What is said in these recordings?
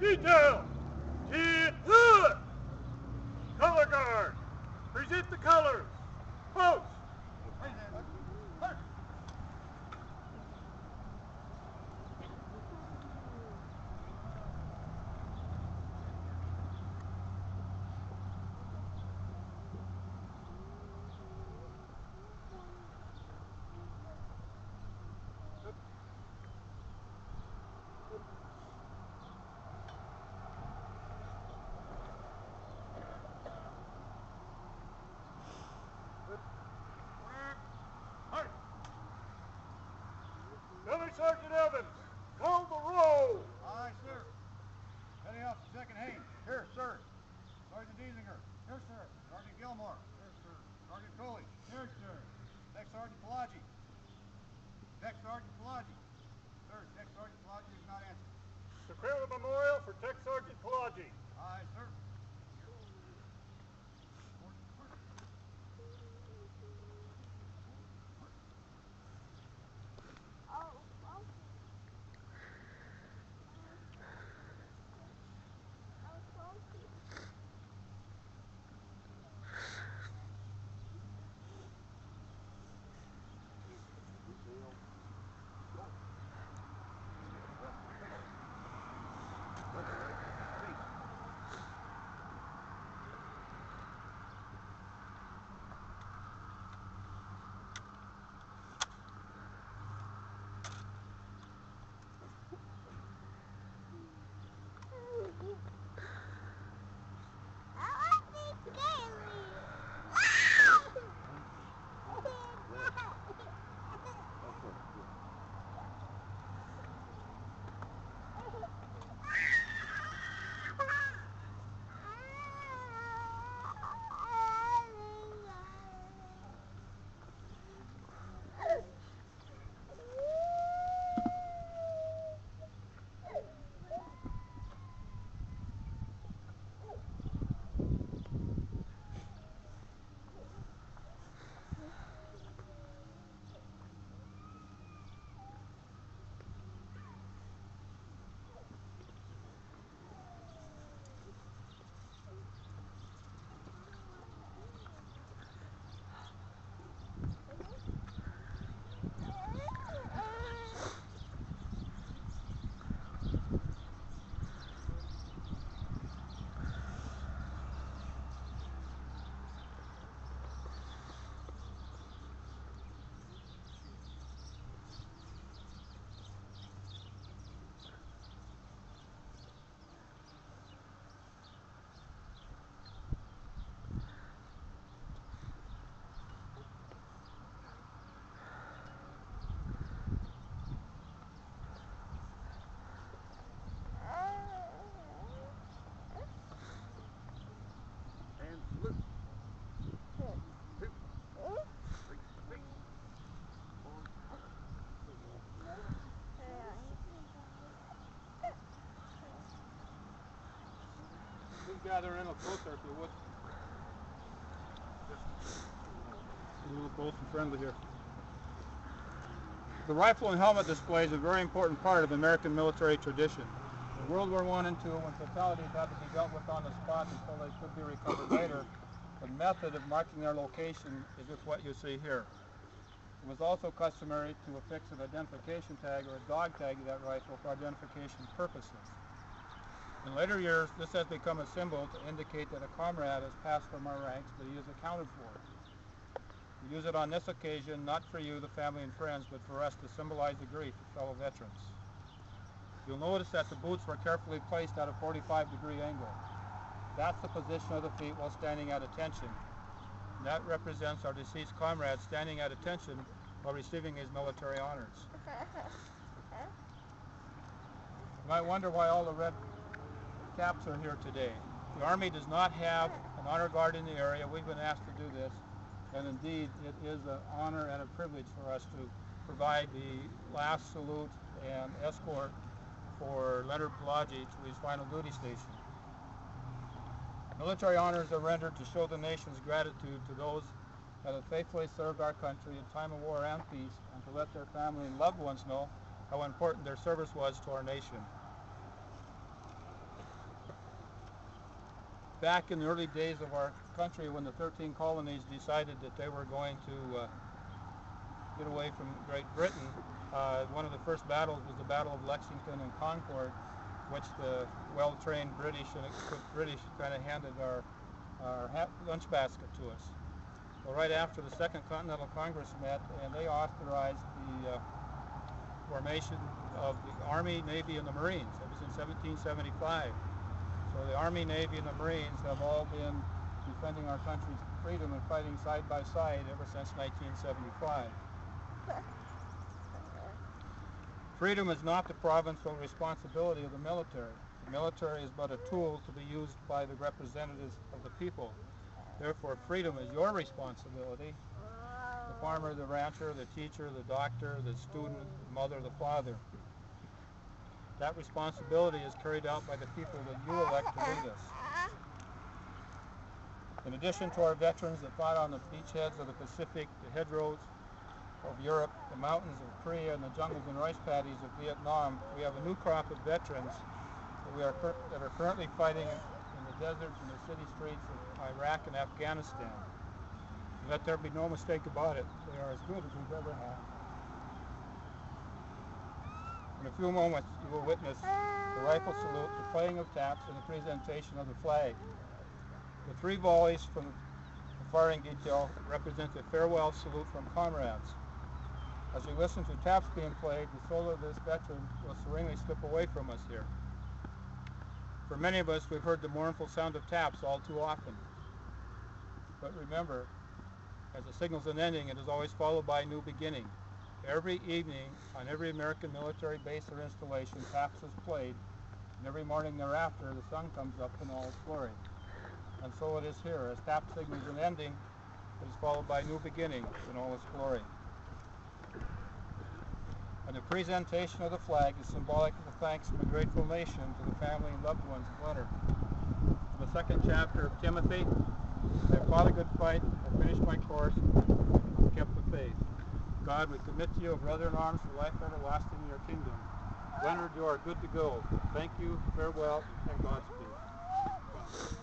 Detail! Hood! Color guard! Present the colors! Post! Gunnery Sergeant Evans, call the roll! Aye, sir. Petty Officer Second Haynes. Here, sir. Sergeant Diesinger. Here, sir. Sergeant Gilmore. Here, sir. Sergeant Cooley. Here, sir. Tech Sergeant Palagi. Tech Sergeant Palagi. Sir, Tech Sergeant Palagi is not answering. Declare the memorial for Tech Sergeant Palagi. Aye, sir. Gather in a little closer if you would. A little close and friendly here. The rifle and helmet display is a very important part of American military tradition. In World War I and II, when fatalities had to be dealt with on the spot until they could be recovered later, the method of marking their location is just what you see here. It was also customary to affix an identification tag or a dog tag to that rifle for identification purposes. In later years, this has become a symbol to indicate that a comrade has passed from our ranks, but he is accounted for. We use it on this occasion, not for you, the family and friends, but for us to symbolize the grief of fellow veterans. You'll notice that the boots were carefully placed at a 45-degree angle. That's the position of the feet while standing at attention. And that represents our deceased comrade standing at attention while receiving his military honors. You might wonder why all the red caps are here today. The Army does not have an honor guard in the area. We've been asked to do this, and indeed it is an honor and a privilege for us to provide the last salute and escort for Leonard Palagi to his final duty station. Military honors are rendered to show the nation's gratitude to those that have faithfully served our country in time of war and peace, and to let their family and loved ones know how important their service was to our nation. back in the early days of our country, when the 13 colonies decided that they were going to get away from Great Britain, one of the first battles was the Battle of Lexington and Concord, which the well-trained British and equipped British kind of handed our lunch basket to us. Well, right after the Second Continental Congress met, and they authorized the formation of the Army, Navy, and the Marines. That was in 1775. So the Army, Navy, and the Marines have all been defending our country's freedom and fighting side by side ever since 1975. Freedom is not the provincial responsibility of the military. The military is but a tool to be used by the representatives of the people. Therefore, freedom is your responsibility. The farmer, the rancher, the teacher, the doctor, the student, the mother, the father. That responsibility is carried out by the people that you elect to lead us. In addition to our veterans that fought on the beachheads of the Pacific, the hedgerows of Europe, the mountains of Korea, and the jungles and rice paddies of Vietnam, we have a new crop of veterans that are currently fighting in the deserts and the city streets of Iraq and Afghanistan. Let there be no mistake about it, they are as good as we've ever had. In a few moments, you will witness the rifle salute, the playing of taps, and the presentation of the flag. The 3 volleys from the firing detail represent the farewell salute from comrades. As we listen to taps being played, the soul of this veteran will serenely slip away from us here. For many of us, we've heard the mournful sound of taps all too often. But remember, as it signals an ending, it is always followed by a new beginning. Every evening, on every American military base or installation, taps is played, and every morning thereafter, the sun comes up in all its glory. And so it is here. As tap signals an ending, it is followed by a new beginning in all its glory. And the presentation of the flag is symbolic of the thanks from a grateful nation to the family and loved ones of Leonard. In the 2nd chapter of Timothy, I have fought a good fight, I finished my course, I kept the faith. God, we commit to you a brother in arms for life everlasting in your kingdom. Leonard, you are good to go. Thank you, farewell, and Godspeed.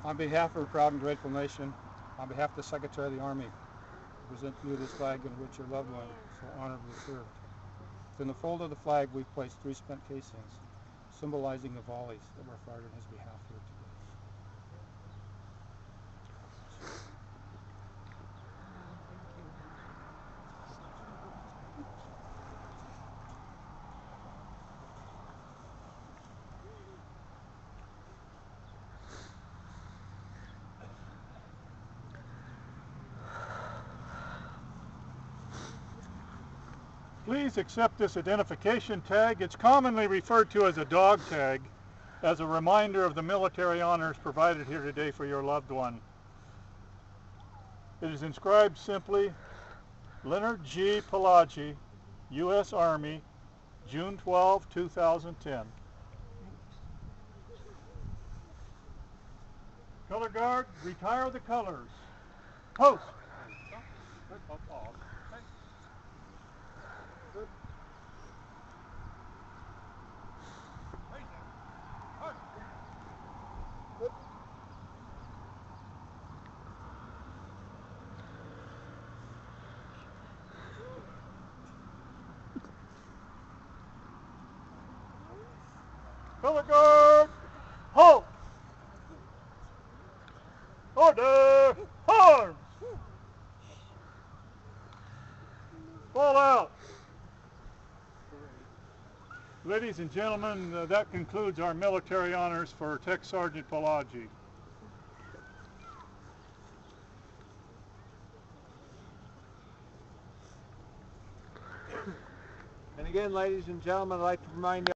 On behalf of a proud and grateful nation, on behalf of the Secretary of the Army, I present to you this flag in which your loved one so honorably served. Within the fold of the flag, we've placed 3 spent casings, symbolizing the volleys that were fired on his behalf here today. Please accept this identification tag. It's commonly referred to as a dog tag, as a reminder of the military honors provided here today for your loved one. It is inscribed simply, Leonard G. Palagi, U.S. Army, June 12, 2010. Color guard, retire the colors. Post. Color guard, halt! Order, arms! Fall out! Ladies and gentlemen, that concludes our military honors for Tech Sergeant Palagi. And again, ladies and gentlemen, I'd like to remind